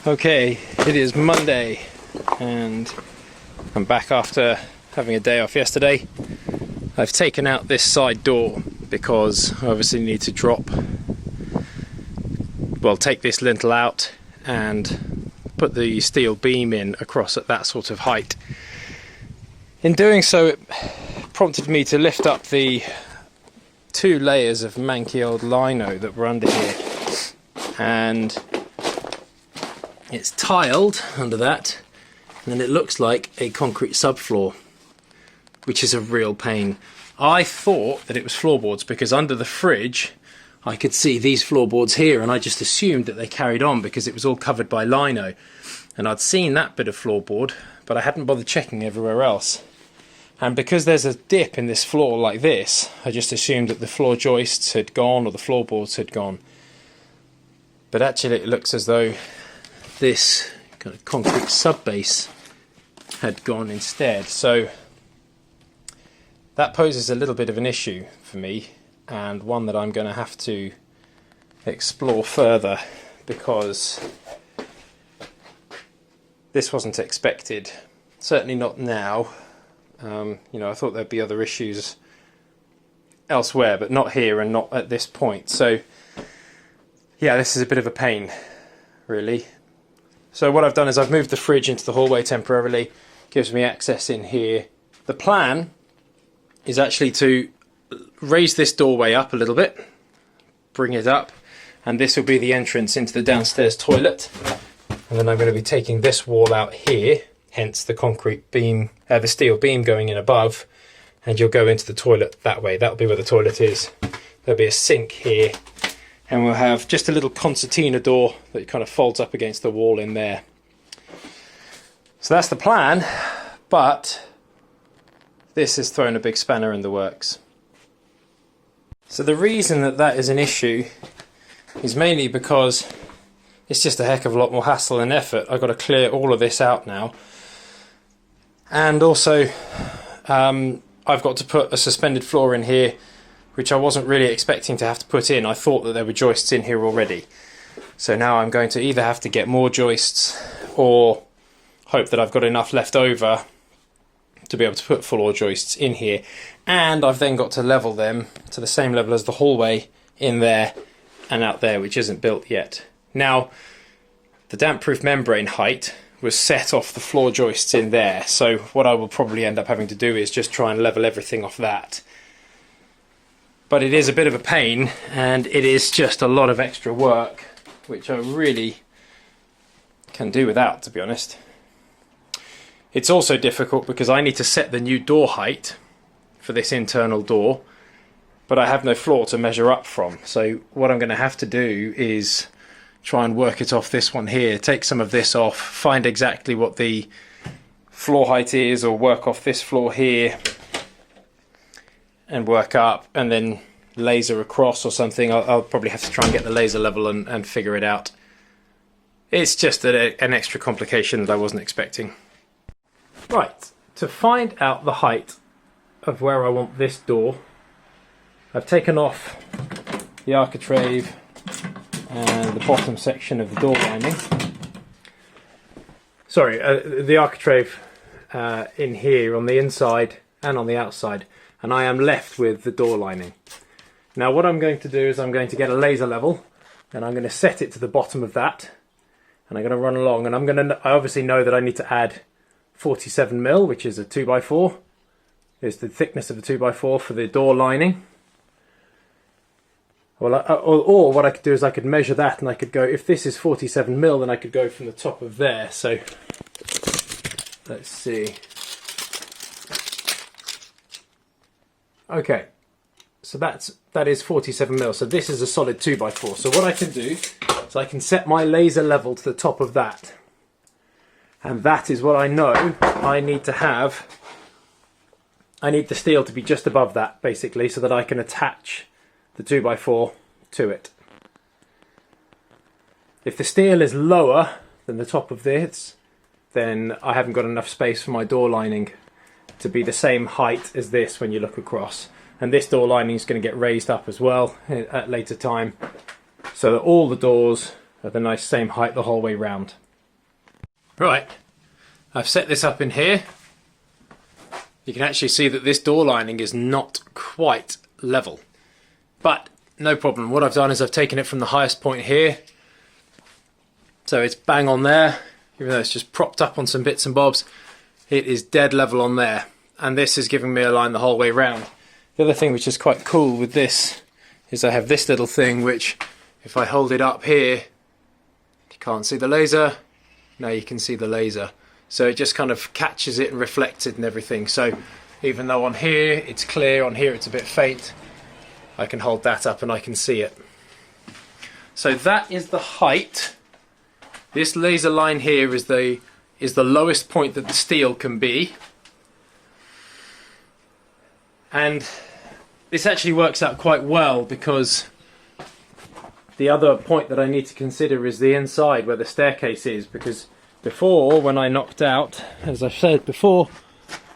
Okay, it is Monday and I'm back after having a day off yesterday. I've taken out this side door because I obviously need to take this lintel out and put the steel beam in across at that sort of height. In doing so, it prompted me to lift up the 2 layers of manky old lino that were under here, and it's tiled under that, and then it looks like a concrete subfloor, which is a real pain. I thought that it was floorboards because under the fridge I could see these floorboards here, and I just assumed that they carried on because it was all covered by lino, and I'd seen that bit of floorboard but I hadn't bothered checking everywhere else. And because there's a dip in this floor like this, I just assumed that the floor joists had gone or the floorboards had gone, but actually it looks as though this kind of concrete sub-base had gone instead. So that poses a little bit of an issue for me, and one that I'm going to have to explore further, because this wasn't expected, certainly not now. You know, I thought there'd be other issues elsewhere, but not here and not at this point. So yeah, this is a bit of a pain, really. So what I've done is I've moved the fridge into the hallway temporarily, gives me access in here. The plan is actually to raise this doorway up a little bit, bring it up, and this will be the entrance into the downstairs toilet. And then I'm going to be taking this wall out here, hence the concrete beam, the steel beam going in above, and you'll go into the toilet that way. That'll be where the toilet is. There'll be a sink here, and we'll have just a little concertina door that kind of folds up against the wall in there. So that's the plan, but this has thrown a big spanner in the works. So the reason that that is an issue is mainly because it's just a heck of a lot more hassle and effort. I've got to clear all of this out now, and also I've got to put a suspended floor in here, which I wasn't really expecting to have to put in. I thought that there were joists in here already. So now I'm going to either have to get more joists or hope that I've got enough left over to be able to put floor joists in here. And I've then got to level them to the same level as the hallway in there and out there, which isn't built yet. Now, the damp-proof membrane height was set off the floor joists in there, so what I will probably end up having to do is just try and level everything off that. But it is a bit of a pain, and it is just a lot of extra work, which I really can do without, to be honest. It's also difficult because I need to set the new door height for this internal door, but I have no floor to measure up from. So what I'm going to have to do is try and work it off this one here, take some of this off, find exactly what the floor height is, or work off this floor here and work up, and then laser across or something. I'll probably have to try and get the laser level and figure it out. It's just an extra complication that I wasn't expecting. Right, to find out the height of where I want this door, I've taken off the architrave and the bottom section of the door lining. Sorry, the architrave in here on the inside and on the outside, and I am left with the door lining. Now what I'm going to do is I'm going to get a laser level, and I'm going to set it to the bottom of that, and I'm going to run along, and I obviously know that I need to add 47mm, which is a 2x4, is the thickness of the 2x4 for the door lining. Well, or what I could do is I could measure that, and I could go, if this is 47mm, then I could go from the top of there. So let's see. Okay, so that is 47mm. So this is a solid 2x4. So what I can do is I can set my laser level to the top of that, and that is what I know I need to have. I need the steel to be just above that, basically, so that I can attach the 2x4 to it. If the steel is lower than the top of this, then I haven't got enough space for my door lining to be the same height as this when you look across. And this door lining is going to get raised up as well at a later time, so that all the doors are the nice same height the whole way round. Right, I've set this up in here. You can actually see that this door lining is not quite level, but no problem. What I've done is I've taken it from the highest point here, so it's bang on there, even though it's just propped up on some bits and bobs. It is dead level on there, and this is giving me a line the whole way round. The other thing which is quite cool with this is I have this little thing which, if I hold it up here, you can't see the laser. Now you can see the laser. So it just kind of catches it and reflects it and everything. So even though on here it's clear, on here it's a bit faint, I can hold that up and I can see it. So that is the height. This laser line here is the lowest point that the steel can be. And this actually works out quite well, because the other point that I need to consider is the inside where the staircase is, because before, when I knocked out, as I said before,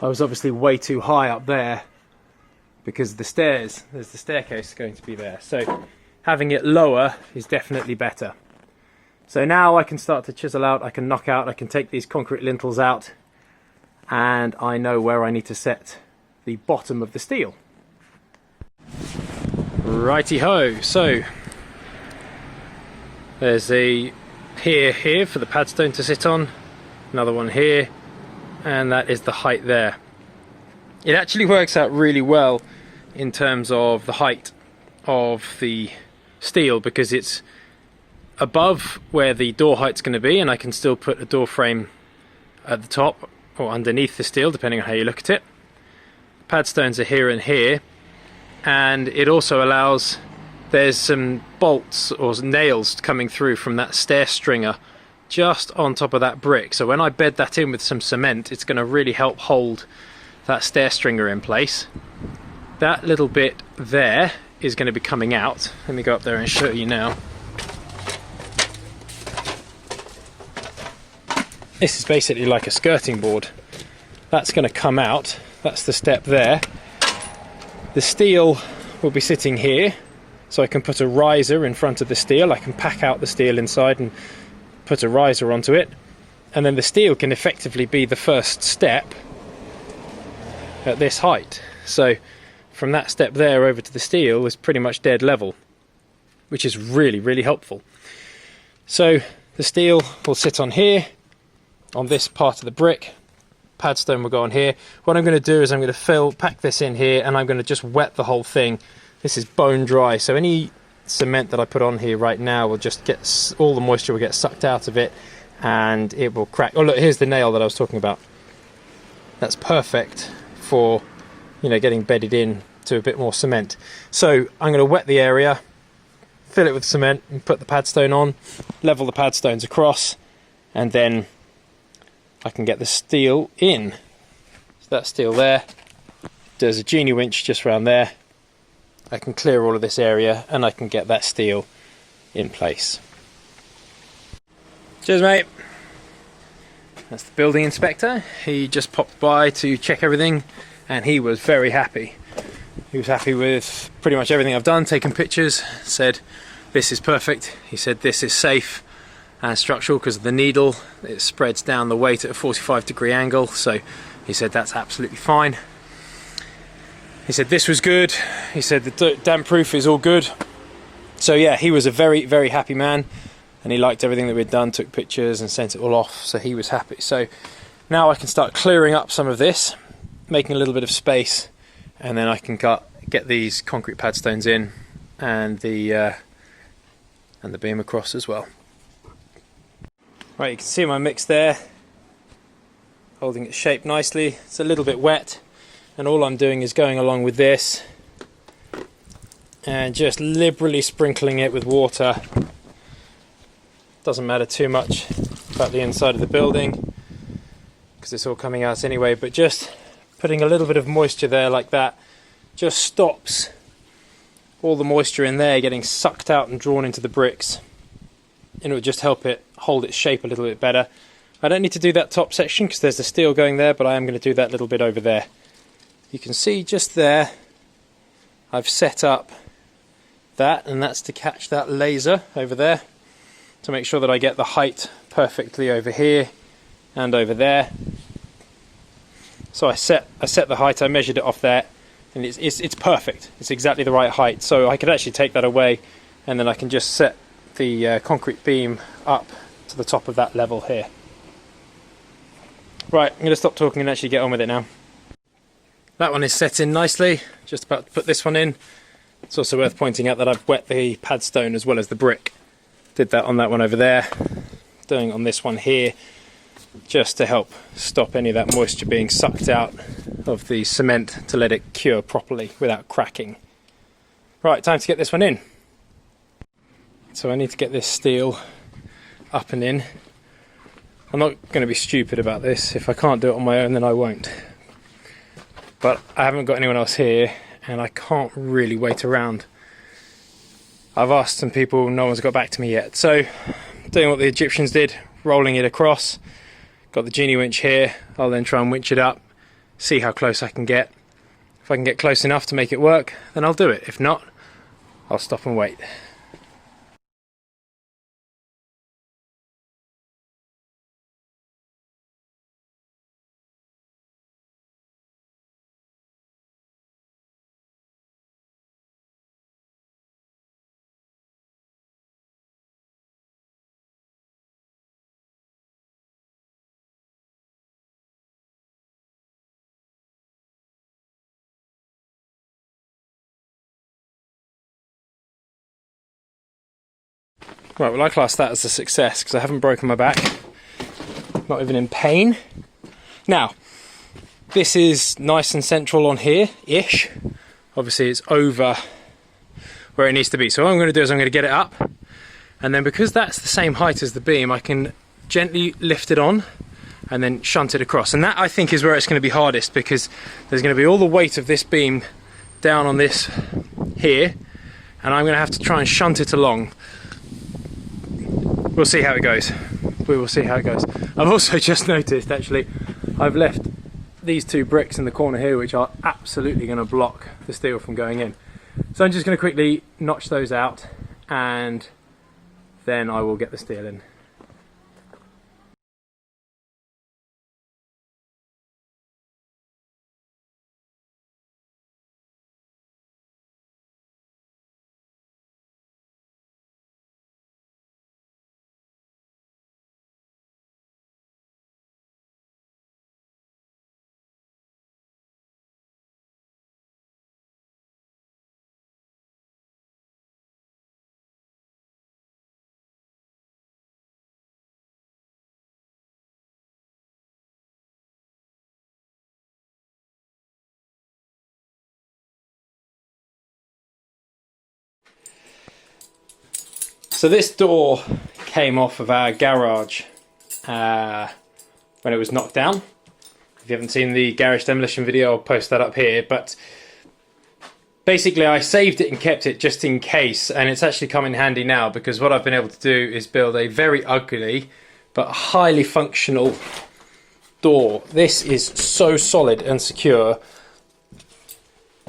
I was obviously way too high up there because of the stairs. There's the staircase going to be there. So having it lower is definitely better. So now I can start to chisel out, I can knock out, I can take these concrete lintels out, and I know where I need to set the bottom of the steel. Righty-ho, so there's a pier here for the padstone to sit on, another one here, and that is the height there. It actually works out really well in terms of the height of the steel, because it's above where the door height's going to be, and I can still put a door frame at the top or underneath the steel depending on how you look at it. Padstones are here and here, and it also allows, there's some bolts or nails coming through from that stair stringer just on top of that brick, so when I bed that in with some cement, it's going to really help hold that stair stringer in place. That little bit there is going to be coming out. Let me go up there and show you now. This is basically like a skirting board. That's going to come out. That's the step there. The steel will be sitting here, so I can put a riser in front of the steel. I can pack out the steel inside and put a riser onto it, and then the steel can effectively be the first step at this height. So from that step there over to the steel is pretty much dead level, which is really, really helpful. So the steel will sit on here, on this part of the brick. Padstone will go on here. What I'm going to do is I'm going to pack this in here, and I'm going to just wet the whole thing. This is bone dry, so any cement that I put on here right now will just get, all the moisture will get sucked out of it, and it will crack. Oh look, here's the nail that I was talking about. That's perfect for, you know, getting bedded in to a bit more cement. So I'm going to wet the area, fill it with cement, and put the padstone on, level the padstones across, and then I can get the steel in. So that steel there, there's a genie winch just around there. I can clear all of this area and I can get that steel in place. Cheers, mate. That's the building inspector. He just popped by to check everything, and he was very happy. He was happy with pretty much everything I've done, taken pictures, said this is perfect. He said this is safe and structural because of the needle. It spreads down the weight at a 45-degree angle, so he said that's absolutely fine. He said this was good. He said the damp proof is all good. So yeah, he was a very, very happy man, and he liked everything that we'd done, took pictures and sent it all off, so he was happy. So now I can start clearing up some of this, making a little bit of space, and then I can get these concrete padstones in, and the beam across as well. Right, you can see my mix there, holding its shape nicely. It's a little bit wet, and all I'm doing is going along with this and just liberally sprinkling it with water. Doesn't matter too much about the inside of the building because it's all coming out anyway, but just putting a little bit of moisture there like that just stops all the moisture in there getting sucked out and drawn into the bricks, and it will just help it hold its shape a little bit better. I don't need to do that top section because there's the steel going there, but I am going to do that little bit over there. You can see just there I've set up that, and that's to catch that laser over there to make sure that I get the height perfectly over here and over there. So I set the height, I measured it off there, and it's perfect. It's exactly the right height. So I could actually take that away, and then I can just set the concrete beam up to the top of that level here. Right, I'm going to stop talking and actually get on with it now. That one is set in nicely, just about to put this one in. It's also worth pointing out that I've wet the pad stone as well as the brick. Did that on that one over there, doing it on this one here, just to help stop any of that moisture being sucked out of the cement to let it cure properly without cracking. Right, time to get this one in. So I need to get this steel up and in. I'm not going to be stupid about this. If I can't do it on my own, then I won't. But I haven't got anyone else here, and I can't really wait around. I've asked some people, no one's got back to me yet. So, doing what the Egyptians did, rolling it across. Got the genie winch here. I'll then try and winch it up, see how close I can get. If I can get close enough to make it work, then I'll do it. If not, I'll stop and wait. Right, well I class that as a success because I haven't broken my back, not even in pain. Now, this is nice and central on here-ish. Obviously it's over where it needs to be. So what I'm going to do is I'm going to get it up, and then because that's the same height as the beam, I can gently lift it on and then shunt it across. And that I think is where it's going to be hardest, because there's going to be all the weight of this beam down on this here, and I'm going to have to try and shunt it along. We'll see how it goes. We will see how it goes. I've also just noticed, actually, I've left these two bricks in the corner here, which are absolutely going to block the steel from going in. So I'm just going to quickly notch those out, and then I will get the steel in. So this door came off of our garage when it was knocked down. If you haven't seen the garage demolition video, I'll post that up here. But basically I saved it and kept it just in case, and it's actually come in handy now, because what I've been able to do is build a very ugly but highly functional door. This is so solid and secure,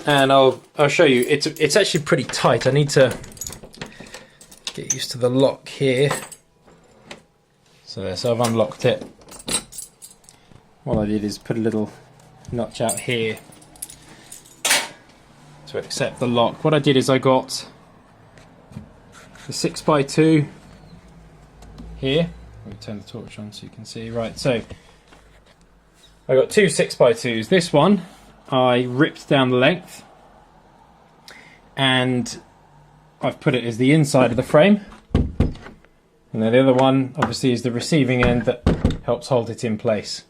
and I'll show you. It's actually pretty tight. I need to get used to the lock here. So I've unlocked it. What I did is put a little notch out here to accept the lock. What I did is I got the 6x2 here. Let me turn the torch on so you can see. Right, so I got two 6x2s. This one I ripped down the length, and I've put it as the inside of the frame, and then the other one obviously is the receiving end that helps hold it in place.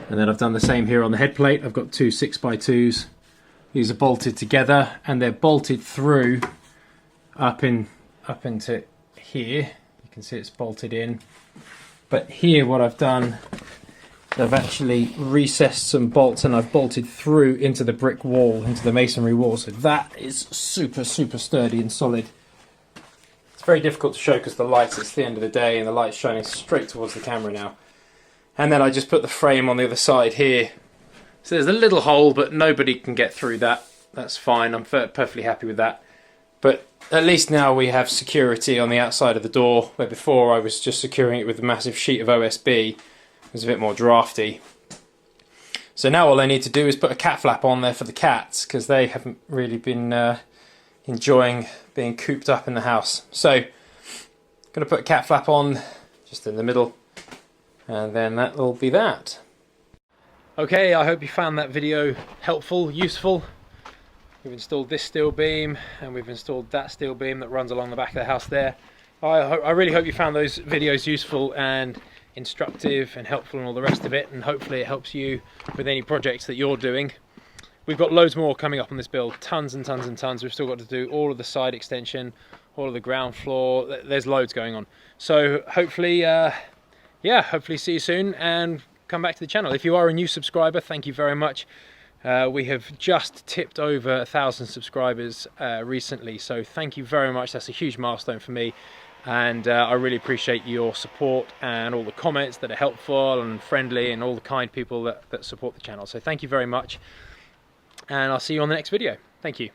And then I've done the same here on the head plate. I've got two 6x2s. These are bolted together, and they're bolted through up into here. You can see it's bolted in. But here what I've done, I've actually recessed some bolts, and I've bolted through into the brick wall, into the masonry wall. So that is super, super sturdy and solid. It's very difficult to show because the lights, it's the end of the day, and the light's shining straight towards the camera now. And then I just put the frame on the other side here. So there's a little hole, but nobody can get through that. That's fine. I'm perfectly happy with that. But at least now we have security on the outside of the door, where before I was just securing it with a massive sheet of OSB. was a bit more drafty. So now all I need to do is put a cat flap on there for the cats, because they haven't really been enjoying being cooped up in the house. So I'm going to put a cat flap on just in the middle, and then that'll be that. Okay, I hope you found that video helpful, useful. We've installed this steel beam, and we've installed that steel beam that runs along the back of the house there. I really hope you found those videos useful and instructive and helpful and all the rest of it, and hopefully it helps you with any projects that you're doing. We've got loads more coming up on this build, tons and tons and tons. We've still got to do all of the side extension, all of the ground floor. There's loads going on. So hopefully, hopefully see you soon and come back to the channel. If you are a new subscriber, thank you very much. We have just tipped over 1,000 subscribers recently, so thank you very much. That's a huge milestone for me, and I really appreciate your support and all the comments that are helpful and friendly, and all the kind people that support the channel. So thank you very much, and I'll see you on the next video. Thank you.